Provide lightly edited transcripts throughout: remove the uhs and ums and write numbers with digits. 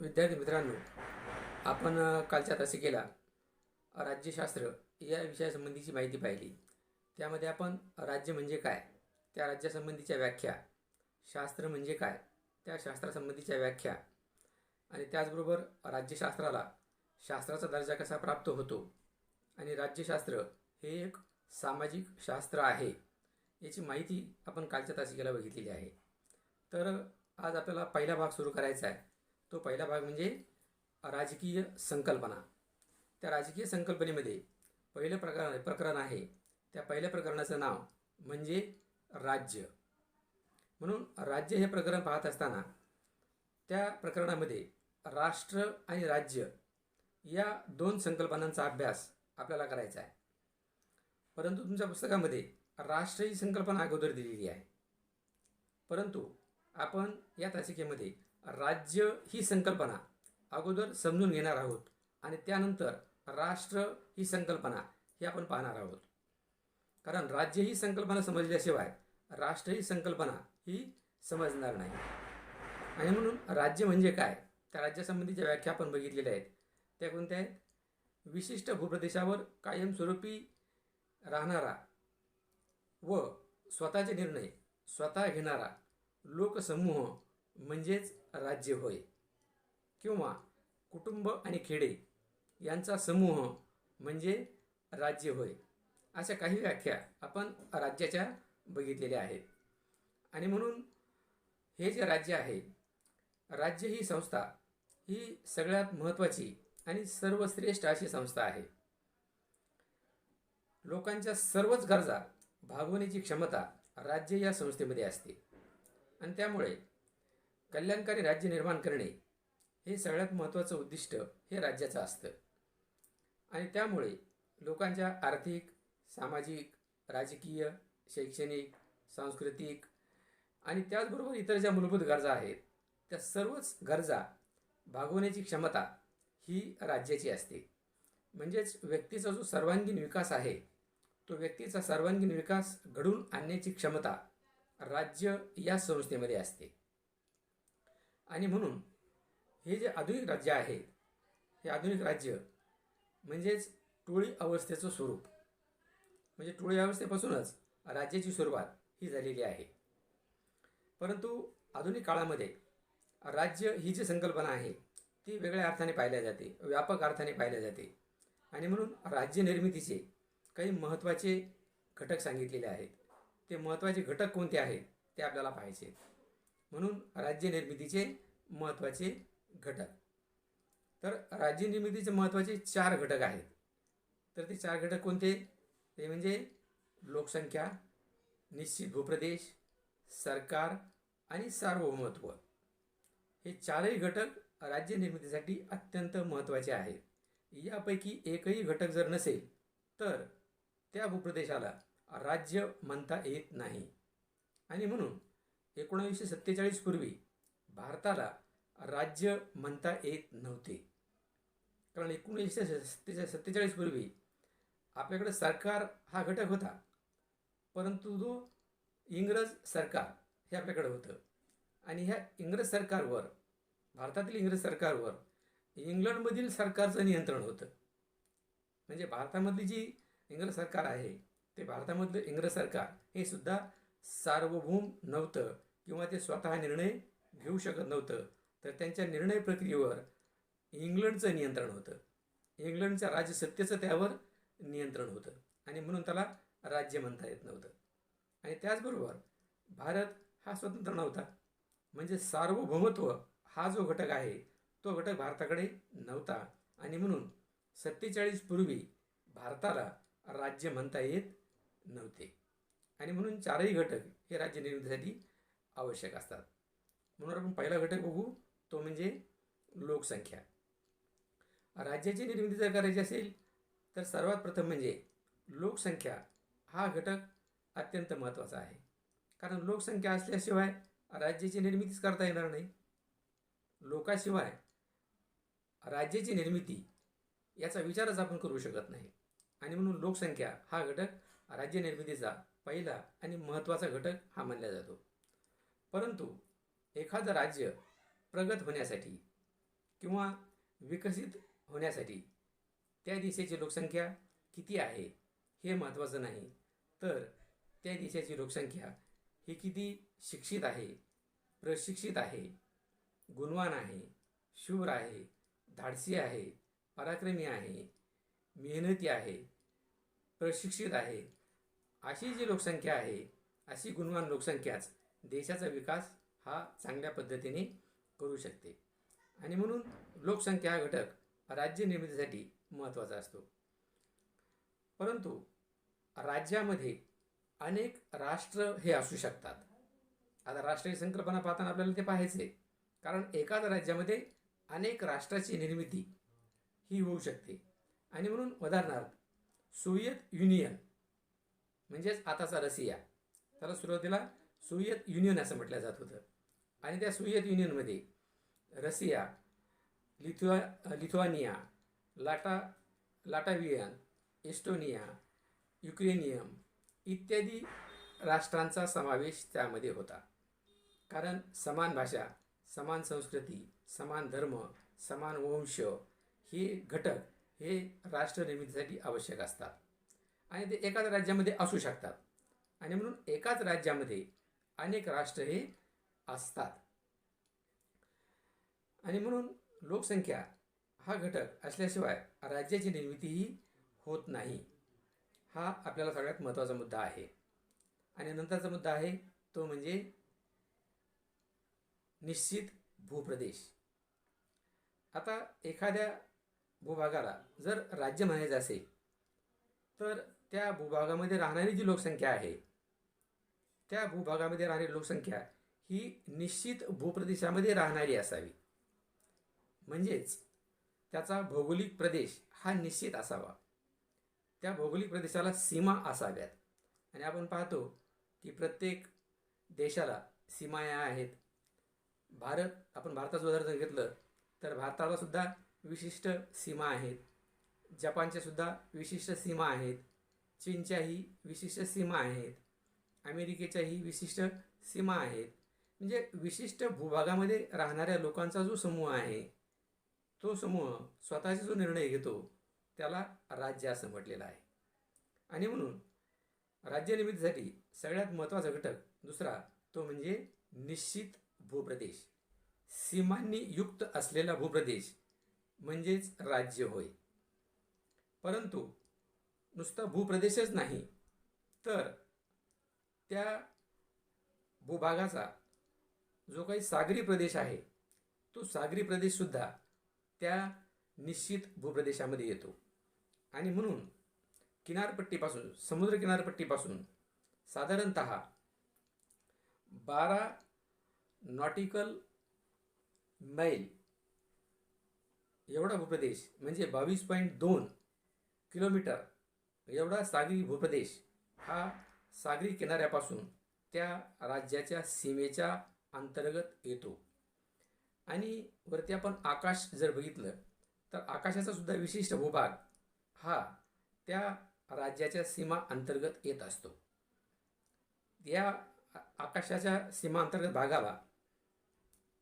विद्यार्थी मित्रांनो, आपण कालच्या तासिकेला राज्यशास्त्र या विषयासंबंधीची माहिती पाहिली. त्यामध्ये आपण राज्य म्हणजे काय, त्या राज्यासंबंधीच्या व्याख्या, शास्त्र म्हणजे काय, त्या शास्त्रासंबंधीच्या व्याख्या आणि त्याचबरोबर राज्यशास्त्राला शास्त्राचा दर्जा कसा प्राप्त होतो आणि राज्यशास्त्र हे एक सामाजिक शास्त्र आहे याची माहिती आपण कालच्या तासिकेला बघितलेली आहे. तर आज आपल्याला पहिला भाग सुरू करायचा आहे. तो पहिला भाग म्हणजे राजकीय संकल्पना. त्या राजकीय संकल्पनेमध्ये पहिलं प्रकरण आहे. त्या पहिल्या प्रकरणाचं नाव म्हणजे राज्य. म्हणून राज्य हे प्रकरण पाहत असताना त्या प्रकरणामध्ये राष्ट्र आणि राज्य या दोन संकल्पनांचा अभ्यास आपल्याला करायचा आहे. परंतु तुमच्या पुस्तकामध्ये राष्ट्र ही संकल्पना अगोदर दिलेली आहे, परंतु आपण या तासिकेमध्ये राज्य ही संकल्पना अगोदर समजून घेणार आहोत आणि त्यानंतर राष्ट्र ही संकल्पना ही आपण पाहणार आहोत. कारण राज्य ही संकल्पना समजल्याशिवाय राष्ट्र ही संकल्पना ही समजणार नाही. आणि म्हणून राज्य म्हणजे काय, त्या राज्यासंबंधीच्या व्याख्या आपण बघितलेल्या आहेत. त्या कोणत्या आहेत? विशिष्ट भूप्रदेशावर कायमस्वरूपी राहणारा व स्वतःचे निर्णय स्वतः घेणारा लोकसमूह म्हणजेच राज्य होय. किंवा कुटुंब आणि खेडे यांचा समूह म्हणजे राज्य होय. अशा काही व्याख्या आपण राज्याच्या बघितलेल्या आहेत. आणि म्हणून हे जे राज्य आहे, राज्य ही संस्था ही सगळ्यात महत्त्वाची आणि सर्वश्रेष्ठ अशी संस्था आहे. लोकांच्या सर्वच गरजा भागवण्याची क्षमता राज्य या संस्थेमध्ये असते आणि त्यामुळे कल्याणकारी राज्य निर्माण करणे हे सगळ्यात महत्त्वाचं उद्दिष्ट हे राज्याचं असतं. आणि त्यामुळे लोकांच्या आर्थिक, सामाजिक, राजकीय, शैक्षणिक, सांस्कृतिक आणि त्याचबरोबर इतर ज्या मूलभूत गरजा आहेत त्या सर्वच गरजा भागवण्याची क्षमता ही राज्याची असते. म्हणजेच व्यक्तीचा जो सर्वांगीण विकास आहे तो व्यक्तीचा सर्वांगीण विकास घडवून आणण्याची क्षमता राज्य या संस्थेमध्ये असते. आणि म्हणून हे जे आधुनिक राज्य आहे, हे आधुनिक राज्य म्हणजेच टोळी अवस्थेचं स्वरूप. म्हणजे टोळी अवस्थेपासूनच राज्याची सुरुवात ही झालेली आहे. परंतु आधुनिक काळामध्ये राज्य ही जी संकल्पना आहे ती वेगळ्या अर्थाने पाहिल्या जाते, व्यापक अर्थाने पाहिल्या जाते. आणि म्हणून राज्य निर्मितीचे काही महत्त्वाचे घटक सांगितलेले आहेत. ते महत्त्वाचे घटक कोणते आहेत ते आपल्याला पाहायचे. म्हणून राज्य निर्मितीचे महत्त्वाचे घटक. तर राज्य निर्मितीचे महत्त्वाचे 4 घटक आहेत. तर ते 4 घटक कोणते? ते म्हणजे लोकसंख्या, निश्चित भूप्रदेश, सरकार आणि सार्वभौमत्व. हे 4ही घटक राज्य निर्मितीसाठी अत्यंत महत्त्वाचे आहेत. यापैकी एकही घटक जर नसेल तर त्या भूप्रदेशाला राज्य म्हणता येत नाही. आणि म्हणून 1947 पूर्वी भारताला राज्य म्हणता येत नव्हते. कारण 1947 पूर्वी आपल्याकडे सरकार हा घटक होता, परंतु तो इंग्रज सरकार हे आपल्याकडे होतं. आणि ह्या इंग्रज सरकारवर, भारतातील इंग्रज सरकारवर इंग्लंडमधील सरकारचं नियंत्रण होतं. म्हणजे भारतामधली जी इंग्रज सरकार आहे ते भारतामधलं इंग्रज सरकार हे सुद्धा सार्वभौम नव्हतं किंवा ते स्वतः निर्णय घेऊ शकत नव्हतं. तर त्यांच्या निर्णय प्रक्रियेवर इंग्लंडचं नियंत्रण होतं. इंग्लंडच्या राजसत्तेचं त्यावर नियंत्रण होतं आणि म्हणून त्याला राज्य म्हणता येत नव्हतं. आणि त्याचबरोबर भारत हा स्वतंत्र नव्हता. म्हणजे सार्वभौमत्व हा जो घटक आहे तो घटक भारताकडे नव्हता. आणि म्हणून 47 पूर्वी भारताला राज्य म्हणता येत नव्हते. आणि म्हणून 4ही घटक हे राज्य निर्मितीसाठी आवश्यक असतात. म्हणून आपण पहिला घटक बघू, तो म्हणजे लोकसंख्या. राज्याची निर्मिती जर करायची असेल तर सर्वात प्रथम म्हणजे लोकसंख्या हा घटक अत्यंत महत्त्वाचा आहे. कारण लोकसंख्या असल्याशिवाय राज्याची निर्मितीच करता येणार नाही. लोकाशिवाय राज्याची निर्मिती याचा विचारच आपण करू शकत नाही. आणि म्हणून लोकसंख्या हा घटक राज्य निर्मितीचा पहिला आणि महत्त्वाचा घटक हा मानला जातो. परंतु एखादं राज्य प्रगत होण्यासाठी किंवा विकसित होण्यासाठी त्या देशाची लोकसंख्या किती आहे हे महत्त्वाचं नाही, तर त्या देशाची लोकसंख्या ही किती शिक्षित आहे, प्रशिक्षित आहे, गुणवान आहे, शूर आहे, धाडसी आहे, पराक्रमी आहे, मेहनती आहे, प्रशिक्षित आहे, अशी जी लोकसंख्या आहे, अशी गुणवान लोकसंख्याच देशाचा विकास हा चांगल्या पद्धतीने करू शकते. आणि म्हणून लोकसंख्या हा घटक राज्य निर्मितीसाठी महत्त्वाचा असतो. परंतु राज्यामध्ये अनेक राष्ट्र हे असू शकतात. आता राष्ट्रीय संकल्पना पाहताना आपल्याला ते पाहायचे, कारण एकाच राज्यामध्ये अनेक राष्ट्राची निर्मिती ही होऊ शकते. आणि म्हणून उदाहरणार्थ सोव्हिएत युनियन म्हणजेच आताचा रशिया, त्याला सुरुवातीला सोव्हिएत युनियन असं म्हटलं जात होतं. आणि त्या सोव्हिएत युनियनमध्ये रशिया, लिथुआनिया, लाटाव्हियन, एस्टोनिया, युक्रेनियम इत्यादी राष्ट्रांचा समावेश त्यामध्ये होता. कारण समान भाषा, समान संस्कृती, समान धर्म, समान वंश हे घटक हे राष्ट्र निर्मितीसाठी आवश्यक असतात आणि ते एकाच राज्यामध्ये असू शकतात. आणि म्हणून एकाच राज्यामध्ये अनेक राष्ट्र हे असतात. आणि म्हणून लोकसंख्या हा घटक असल्याशिवाय राज्याची निर्मितीही होत नाही. हा आपल्याला सगळ्यात महत्त्वाचा मुद्दा आहे. आणि नंतरचा मुद्दा आहे तो म्हणजे निश्चित भूप्रदेश. आता एखाद्या भूभागाला जर राज्य म्हणायचं असेल तर त्या भूभागामध्ये राहणारी जी लोकसंख्या आहे, त्या भूभागामध्ये राहणारी लोकसंख्या ही निश्चित भूप्रदेशामध्ये राहणारी असावी. म्हणजेच त्याचा भौगोलिक प्रदेश हा निश्चित असावा. त्या भौगोलिक प्रदेशाला सीमा असाव्यात. आणि आपण पाहतो की प्रत्येक देशाला सीमा या आहेत. आपण भारताचं उदाहरण घेतलं तर भारताला सुद्धा विशिष्ट सीमा आहेत. जपानच्या सुद्धा विशिष्ट सीमा आहेत. चीनच्याही विशिष्ट सीमा आहेत. अमेरिकेच्याही विशिष्ट सीमा आहेत. म्हणजे विशिष्ट भूभागामध्ये राहणाऱ्या लोकांचा जो समूह आहे, तो समूह स्वतःचा जो निर्णय घेतो त्याला राज्य असं म्हटलेलं आहे. आणि म्हणून राज्य निर्मितीसाठी सगळ्यात महत्त्वाचा घटक दुसरा तो म्हणजे निश्चित भूप्रदेश. सीमांनी युक्त असलेला भूप्रदेश म्हणजेच राज्य होय. परंतु नुसता भूप्रदेशच नाही, तर त्या भूभागाचा जो काही सागरी प्रदेश आहे, तो सागरी प्रदेशसुद्धा त्या निश्चित भूप्रदेशामध्ये येतो. आणि म्हणून किनारपट्टीपासून, समुद्र किनारपट्टीपासून साधारणत 12 नॉटिकल मैल एवढा भूप्रदेश म्हणजे 22.2 किलोमीटर एवढा सागरी भूप्रदेश हा सागरी किनाऱ्यापासून त्या राज्याच्या सीमेच्या अंतर्गत येतो. आणि वरती आपण आकाश जर बघितलं तर आकाशाचा सुद्धा विशिष्ट भूभाग हा त्या राज्याच्या सीमा अंतर्गत येत असतो. या आकाशाच्या सीमा अंतर्गत भागाला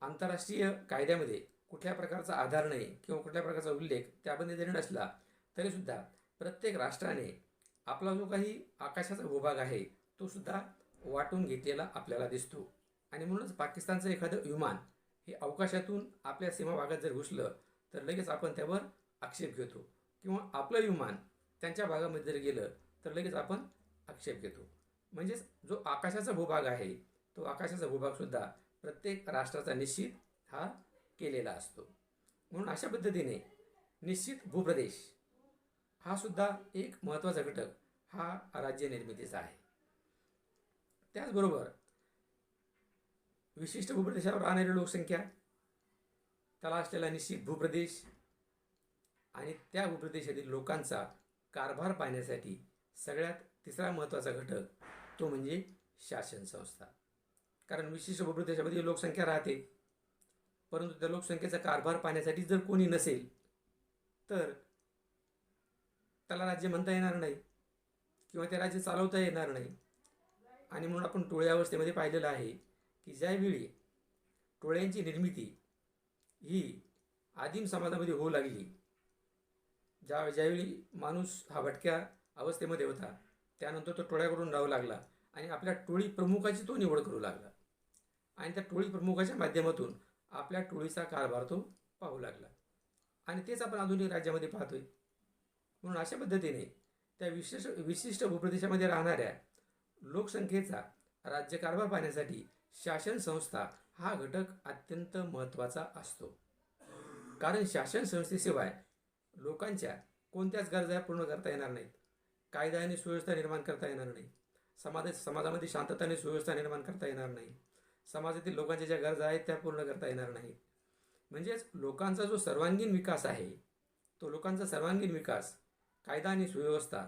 आंतरराष्ट्रीय कायद्यामध्ये कुठल्या प्रकारचा आधार नाही किंवा कुठल्या प्रकारचा उल्लेख त्यामध्ये जरी नसला तरीसुद्धा प्रत्येक राष्ट्राने आपला जो काही आकाशाचा भूभाग आहे तो सुद्धा वाटून घेतलेला आपल्याला दिसतो. आणि म्हणूनच पाकिस्तानचं एखादं विमान हे अवकाशातून आपल्या सीमा भागात जर घुसलं तर लगेच आपण त्यावर आक्षेप घेतो, किंवा आपलं विमान त्यांच्या भागामध्ये जर गेलं तर लगेच आपण आक्षेप घेतो. म्हणजेच जो आकाशाचा भूभाग आहे तो आकाशाचा भूभागसुद्धा प्रत्येक राष्ट्राचा निश्चित हा केलेला असतो. म्हणून अशा पद्धतीने निश्चित भूप्रदेश हा सुद्धा एक महत्त्वाचा घटक हा राज्य निर्मितीचा आहे. त्याचबरोबर विशिष्ट भूप्रदेशावर राहणारी लोकसंख्या, त्याला असलेला निश्चित भूप्रदेश आणि त्या भूप्रदेशातील लोकांचा कारभार पाहण्यासाठी सगळ्यात तिसरा महत्त्वाचा घटक तो म्हणजे शासन संस्था. कारण विशिष्ट भूप्रदेशामध्ये लोकसंख्या राहते, परंतु त्या लोकसंख्येचा कारभार पाहण्यासाठी जर कोणी नसेल तर त्याला राज्य म्हणता येणार नाही किंवा ते राज्य चालवता येणार नाही. आणि म्हणून आपण टोळी अवस्थेमध्ये पाहिलेलं आहे की ज्यावेळी टोळ्यांची निर्मिती ही आदिम समाजामध्ये होऊ लागली, ज्यावेळी माणूस हा भटक्या अवस्थेमध्ये होता, त्यानंतर तो टोळ्याकडून राहू लागला आणि आपल्या टोळी प्रमुखाची तो निवड करू लागला आणि त्या टोळी प्रमुखाच्या माध्यमातून आपल्या टोळीचा कारभार तो पाहू लागला. आणि तेच आपण आधुनिक राज्यामध्ये पाहतोय. म्हणून अशा पद्धतीने त्या विशिष्ट भूप्रदेशामध्ये राहणाऱ्या लोकसंख्येचा राज्यकारभार पाहण्यासाठी शासन संस्था हा घटक अत्यंत महत्त्वाचा असतो. कारण शासन संस्थेशिवाय लोकांच्या कोणत्याच गरजा पूर्ण करता येणार नाहीत. कायदा आणि सुव्यवस्था निर्माण करता येणार नाही. समाजामध्ये शांतता आणि सुव्यवस्था निर्माण करता येणार नाही. समाजातील लोकांच्या ज्या गरजा आहेत त्या पूर्ण करता येणार नाहीत. म्हणजेच लोकांचा जो सर्वांगीण विकास आहे, तो लोकांचा सर्वांगीण विकास कायदा आणि सुव्यवस्था,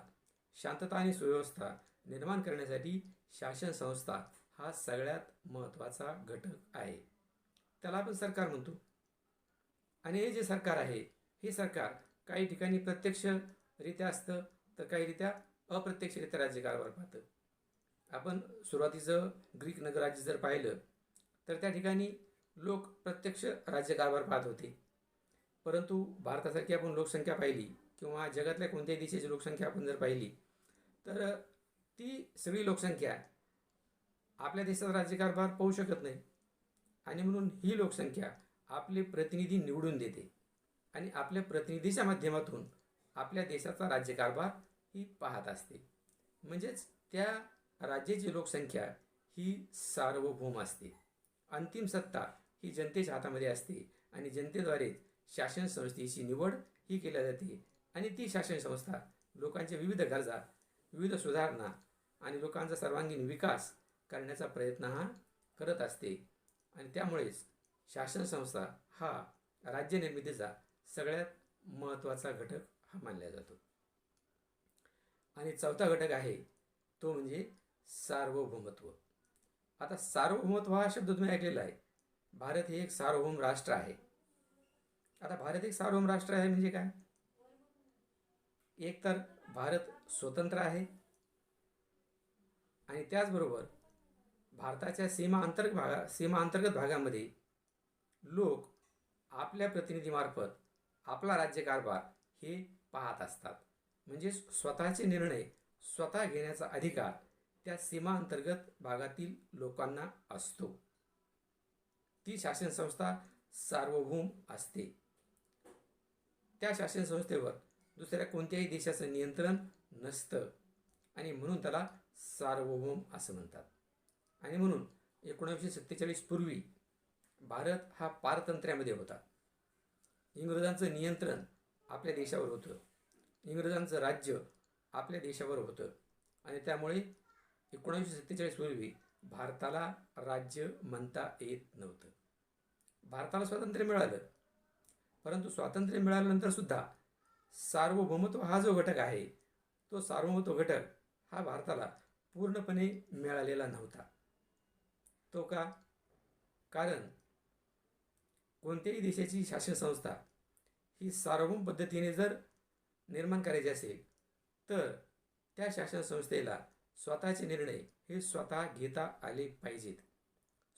शांतता आणि सुव्यवस्था निर्माण करण्यासाठी शासन संस्था हा सगळ्यात महत्त्वाचा घटक आहे. त्याला आपण सरकार म्हणतो. आणि हे जे सरकार आहे, हे सरकार काही ठिकाणी प्रत्यक्षरित्या असतं, तर काहीरित्या अप्रत्यक्षरित्या राज्यकारभार पाहतं. आपण सुरुवातीचं ग्रीक नगरराज्य जर पाहिलं तर त्या ठिकाणी लोक प्रत्यक्ष राज्यकारभार पाहत होते. परंतु भारतासारखी आपण लोकसंख्या पाहिली किंवा जगातल्या कोणत्याही देशाची लोकसंख्या आपण जर पाहिली तर ती सगळी लोकसंख्या आपल्या देशाचा राज्यकारभार पाहू शकत नाही. आणि म्हणून ही लोकसंख्या आपले प्रतिनिधी निवडून देते आणि आपल्या प्रतिनिधीच्या माध्यमातून आपल्या देशाचा राज्यकारभार ही पाहत असते. म्हणजेच त्या राज्याची लोकसंख्या ही सार्वभौम असते. अंतिम सत्ता ही जनतेच्या हातामध्ये असते आणि जनतेद्वारे शासन संस्थेची निवड ही केली जाते आणि ती शासन संस्था लोकांच्या विविध गरजा, विविध सुधारणा आणि लोकांचा सर्वांगीण विकास करण्याचा प्रयत्न हा करत असते. आणि त्यामुळेच शासन संस्था हा राज्य निर्मितीचा सगळ्यात महत्त्वाचा घटक हा मानला जातो. आणि चौथा घटक आहे तो म्हणजे सार्वभौमत्व. आता सार्वभौमत्व हा शब्द तुम्ही ऐकलेला आहे. भारत हे एक सार्वभौम राष्ट्र आहे. आता भारत एक सार्वभौम राष्ट्र आहे म्हणजे काय? एक तर भारत स्वतंत्र आहे आणि त्याचबरोबर भारताच्या सीमा अंतर्गत भागामध्ये लोक आपल्या प्रतिनिधीमार्फत आपला राज्यकारभार हे पाहत असतात. म्हणजे स्वतःचे निर्णय स्वतः घेण्याचा अधिकार त्या सीमा अंतर्गत भागातील लोकांना असतो. ती शासन संस्था सार्वभौम असते. त्या शासन संस्थेवर दुसऱ्या कोणत्याही देशाचं नियंत्रण नसतं आणि म्हणून त्याला सार्वभौम असं म्हणतात. आणि म्हणून 1947 पूर्वी भारत हा पारतंत्र्यामध्ये होता. इंग्रजांचं नियंत्रण आपल्या देशावर होतं. इंग्रजांचं राज्य आपल्या देशावर होतं आणि त्यामुळे 1947 पूर्वी भारताला राज्य म्हणता येत नव्हतं. भारताला स्वातंत्र्य मिळालं, परंतु स्वातंत्र्य मिळाल्यानंतर सुद्धा सार्वभौमत्व हा जो घटक आहे, तो सार्वभौमत्व घटक हा भारताला पूर्णपणे मिळालेला नव्हता. तो का? कारण कोणत्याही देशाची शासन संस्था ही सार्वभौम पद्धतीने जर निर्माण करायची असेल तर त्या शासन संस्थेला स्वतःचे निर्णय हे स्वतः घेता आले पाहिजेत.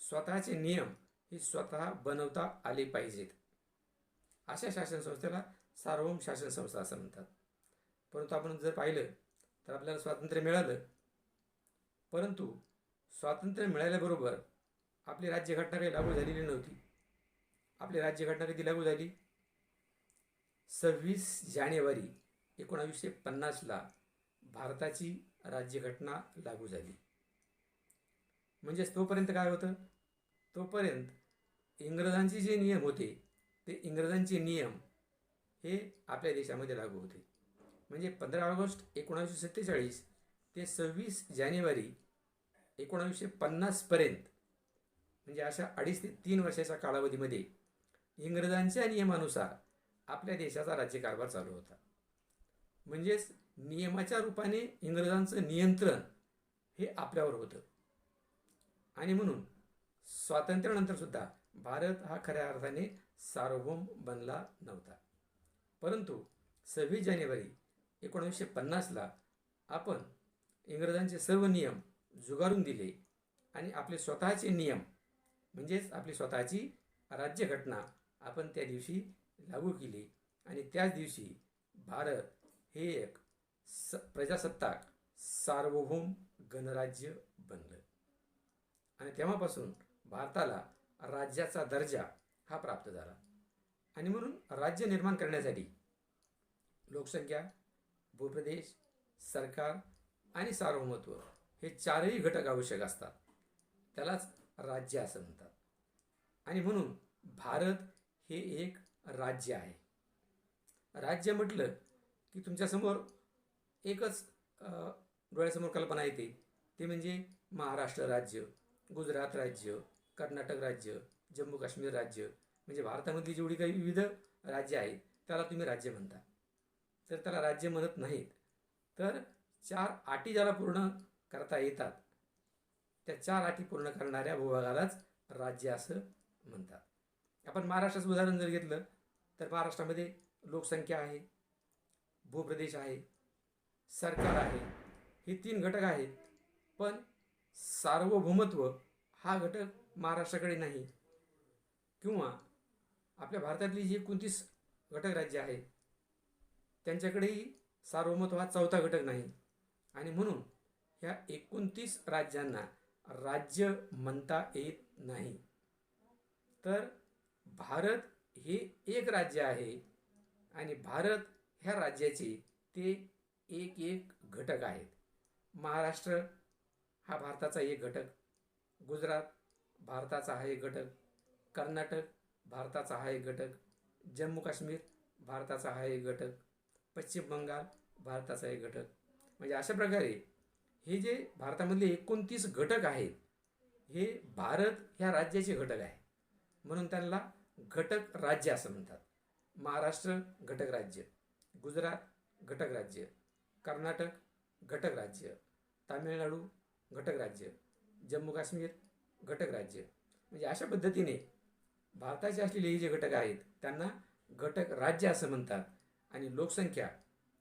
स्वतःचे नियम हे स्वतः बनवता आले पाहिजेत. अशा शासन संस्थेला सार्वभौम शासन संस्था असं म्हणतात. परंतु आपण जर पाहिलं तर आपल्याला स्वातंत्र्य मिळालं, परंतु स्वातंत्र्य मिळाल्याबरोबर आपली राज्यघटना काही लागू झालेली नव्हती. आपली राज्यघटना कधी लागू झाली? 26 जानेवारी 1950ला भारताची राज्यघटना लागू झाली. म्हणजेच तोपर्यंत काय होतं? तोपर्यंत इंग्रजांचे जे नियम होते ते इंग्रजांचे नियम हे आपल्या देशामध्ये लागू होते. म्हणजे 15 ऑगस्ट 1947 ते 26 जानेवारी 1950 पर्यंत, म्हणजे अशा 2.5 ते 3 वर्षाच्या कालावधीमध्ये इंग्रजांच्या नियमानुसार आपल्या देशाचा राज्यकारभार चालू होता. म्हणजेच नियमाच्या रूपाने इंग्रजांचं नियंत्रण हे आपल्यावर होतं. आणि म्हणून स्वातंत्र्यानंतर सुद्धा भारत हा खऱ्या अर्थाने सार्वभौम बनला नव्हता. परंतु 26 जानेवारी 1950ला आपण इंग्रजांचे सर्व नियम झुगारून दिले आणि आपले स्वतःचे नियम म्हणजेच आपली स्वतःची राज्यघटना आपण त्या दिवशी लागू केली आणि त्याच दिवशी भारत हे एक प्रजासत्ताक सार्वभौम गणराज्य बनलं आणि तेव्हापासून भारताला राज्याचा दर्जा हा प्राप्त झाला. आणि म्हणून राज्य निर्माण करण्यासाठी लोकसंख्या, भूप्रदेश, सरकार आणि सार्वभौमत्व हे चारही घटक आवश्यक असतात. त्यालाच राज्य असं म्हणतात. आणि म्हणून भारत हे एक राज्य आहे. राज्य म्हटलं की तुमच्यासमोर एकच डोळ्यासमोर कल्पना येते, ते म्हणजे महाराष्ट्र राज्य, गुजरात राज्य, कर्नाटक राज्य, जम्मू काश्मीर राज्य. म्हणजे भारतामधली जेवढी काही विविध राज्य आहेत त्याला तुम्ही राज्य म्हणता. तर त्याला राज्य म्हणत नाहीत, तर 4 अटी ज्याला पूर्ण करता येतात त्या 4 अटी पूर्ण करणाऱ्या भूभागालाच राज्य असं म्हणतात. आपण महाराष्ट्राचं उदाहरण जर घेतलं तर महाराष्ट्रामध्ये लोकसंख्या आहे, भूप्रदेश आहे, सरकार आहे, हे 3 घटक आहेत. पण सार्वभौमत्व हा घटक महाराष्ट्राकडे नाही, किंवा आपल्या भारतातली जी 29 घटक राज्य आहेत त्यांच्याकडेही सार्वभौमत्व हा 4था घटक नाही. आणि म्हणून ह्या 29 राज्यांना राज्य म्हणता येत नाही. तर भारत हे एक राज्य आहे आणि भारत ह्या राज्याचे ते एक घटक आहेत. महाराष्ट्र हा भारताचा एक घटक, गुजरात भारताचा हा एक घटक, कर्नाटक भारताचा हा एक घटक, जम्मू काश्मीर भारताचा हा एक घटक, पश्चिम बंगाल भारताचा एक घटक. म्हणजे अशा प्रकारे हे जे भारतामधले 29 घटक आहेत हे भारत ह्या राज्याचे घटक आहे. म्हणून त्यांना घटक राज्य असं म्हणतात. महाराष्ट्र घटक राज्य, गुजरात घटक राज्य, कर्नाटक घटक राज्य, तामिळनाडू घटक राज्य, जम्मू काश्मीर घटक राज्य. म्हणजे अशा पद्धतीने भारताचे असलेले जे घटक आहेत त्यांना घटक राज्य असं म्हणतात. आणि लोकसंख्या,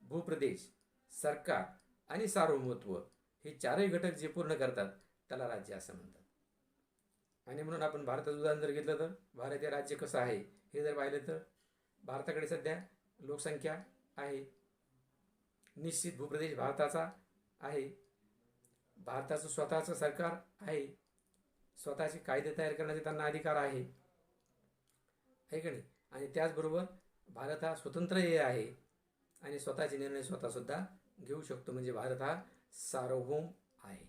भूप्रदेश, सरकार आणि सार्वभौमत्व हे 4ही घटक जे पूर्ण करतात त्याला राज्य असं म्हणतात. आणि म्हणून आपण भारताचं उदाहरण जर घेतलं तर भारत हे राज्य कसं आहे हे जर पाहिलं तर भारताकडे सध्या लोकसंख्या आहे, निश्चित भूप्रदेश भारताचा आहे, भारताचं स्वतःचं सरकार आहे, स्वतःचे कायदे तयार करण्याचे त्यांना अधिकार आहे की नाही. आणि त्याचबरोबर भारत हा स्वतंत्र हे आहे आणि स्वतःचे निर्णय स्वतःसुद्धा घेऊ शकतो. म्हणजे भारत हा सार्वभौम आहे.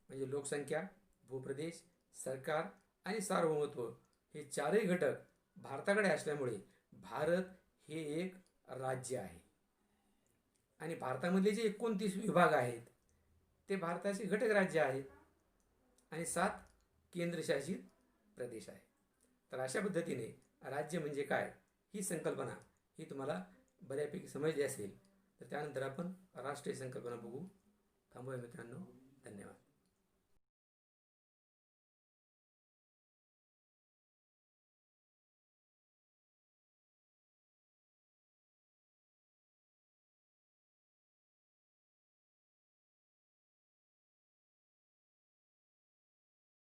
म्हणजे लोकसंख्या, भूप्रदेश, सरकार आणि सार्वभौमत्व हे 4ही घटक भारताकडे असल्यामुळे भारत हे एक राज्य आहे. आणि भारतामधले जे 29 विभाग आहेत ते भारताचे घटक राज्य आहेत आणि 7 केंद्रशासित प्रदेश आहेत. तर अशा पद्धतीने राज्य म्हणजे काय ही संकल्पना ही तुम्हाला बऱ्यापैकी समजली असेल. तर त्यानंतर आपण राष्ट्रीय संकल्पना बघू. थांबूया मित्रांनो. धन्यवाद.